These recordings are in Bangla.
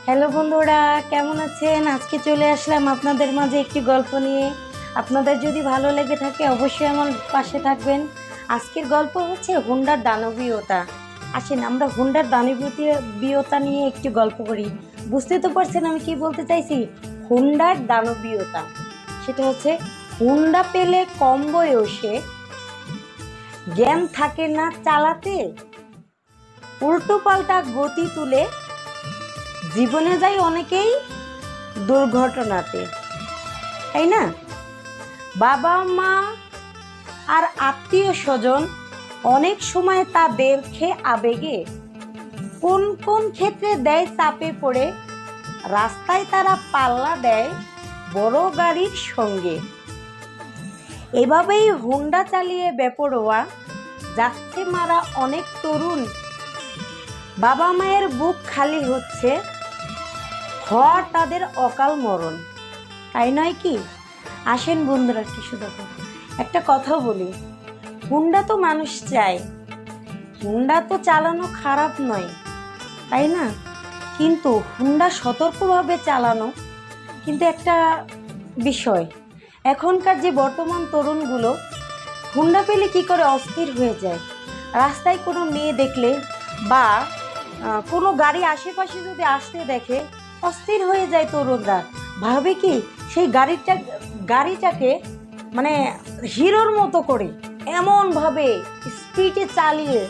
হ্যালো বন্ধুরা, কেমন আছেন? আজকে চলে আসলাম আপনাদের মাঝে একটি গল্প নিয়ে। আপনাদের যদি ভালো লেগে থাকে অবশ্যই আমার পাশে থাকবেন। আজকের গল্প হচ্ছে হুন্ডার দানবীয়তা। আসেন আমরা হুন্ডার দানবীয়তা নিয়ে একটি গল্প করি। বুঝতে তো পারছেন আমি কি বলতে চাইছি? হুন্ডার দানবীয়তা সেটা হচ্ছে হুন্ডা পেলে কম বয়সে জ্ঞান থাকে না চালাতে, উল্টো পাল্টা গতি তুলে জীবনে যায় অনেকেই দুর্ঘটনাতে, তাই না? বাবা মা আর আত্মীয় স্বজন অনেক সময় তাদেরকে আবেগে কোন কোন ক্ষেত্রে দেয় চাপে পড়ে, রাস্তায় তারা পাল্লা দেয় বড় গাড়ির সঙ্গে। এভাবেই হুন্ডা চালিয়ে বেপরোয়া যাচ্ছে মারা অনেক তরুণ। বাবা মায়ের বুক খালি হচ্ছে, হওয়ার তাদের অকাল মরণ, তাই নয় কি? আসেন বন্ধুরা, কিছু দেখো, একটা কথা বলি, হুন্ডা তো মানুষ চায়, হুন্ডা তো চালানো খারাপ নয়, তাই না? কিন্তু হুন্ডা সতর্কভাবে চালানো কিন্তু একটা বিষয়। এখনকার যে বর্তমান তরুণগুলো হুন্ডা পেলে কি করে অস্থির হয়ে যায়, রাস্তায় কোনো মেয়ে দেখলে বা কোনো গাড়ি আশেপাশে যদি আসতে দেখে অস্থির হয়ে যায় তরুণরা। ভাবে কি সেই গাড়িটাকে মানে হিরোর মতো করে এমনভাবে স্পিডে চালিয়ে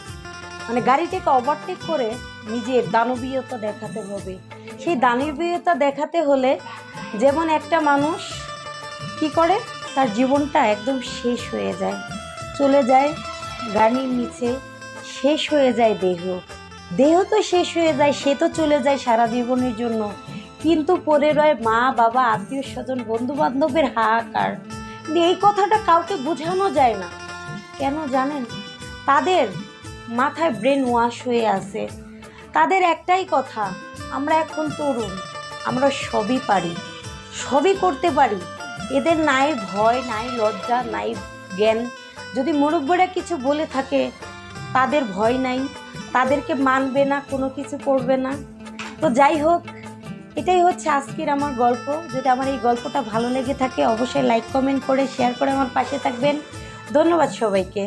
মানে গাড়িটাকে ওভারটেক করে নিজের দানবীয়তা দেখাতে হবে। সেই দানবীয়তা দেখাতে হলে যেমন একটা মানুষ কি করে তার জীবনটা একদম শেষ হয়ে যায়, চলে যায় গাড়ির নিচে, শেষ হয়ে যায় দেহ তো শেষ হয়ে যায়, সে তো চলে যায় সারা জীবনের জন্য, কিন্তু পরে রয় মা বাবা আত্মীয় স্বজন বন্ধু বান্ধবের হাহাকার। এই কথাটা কাউকে বোঝানো যায় না, কেন জানেন? তাদের মাথায় ব্রেন ওয়াশ হয়ে আছে, তাদের একটাই কথা, আমরা এখন তরুণ, আমরা সবই পারি, সবই করতে পারি। এদের নাই ভয়, নাই লজ্জা, নাই জ্ঞান। যদি মুরব্বীরা কিছু বলে থাকে তাদের ভয় নাই, তাদেরকে মানবে না, কোনো কিছু করবে না। তো যাই হোক, এটাই হচ্ছে আজকের আমার গল্প। যদি আমার এই গল্পটা ভালো লেগে থাকে অবশ্যই লাইক কমেন্ট করে শেয়ার করে আমার পাশে থাকবেন। ধন্যবাদ সবাইকে।